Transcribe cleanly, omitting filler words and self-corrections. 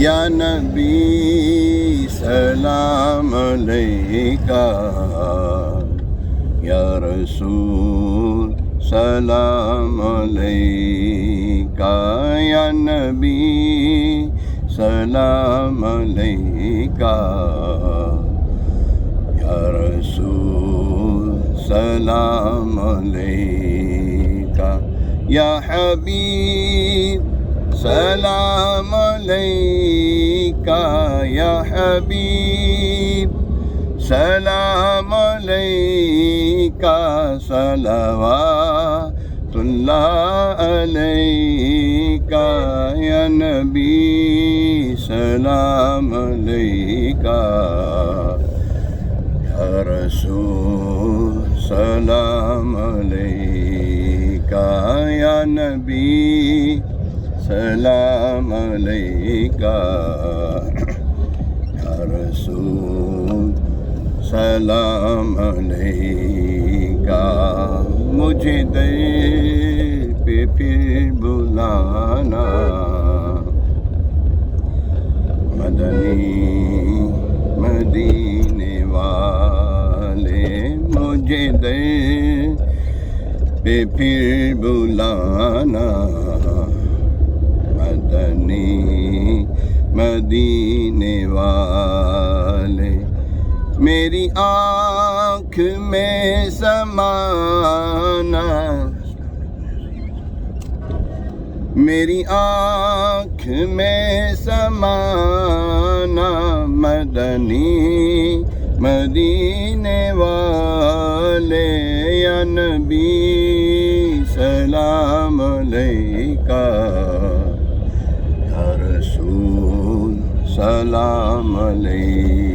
یا نبی سلام علیکہ، یا رسول سلام علیکہ، یا نبی سلام علیکہ، یا رسول سلام علیکہ، یا حبیب سلام علیکہ، یا حبیب سلام علیکہ، صلوات اللہ علیکہ، یا نبی سلام علیکہ، یا رسول سلام علیکہ، یا نبی سلام علیکہ، یا رسول سلام علیکہ۔ مجھے در پہ پھر بلانا، مدنی مدینے والے، مجھے در پہ پھر بلانا، مدنی مدینے والے، میری آنکھ میں سمانا، میری آنکھ میں سمانا، مدنی مدینے والے، یا نبی سلام علیکہ، یا رسول سلام علیکہ۔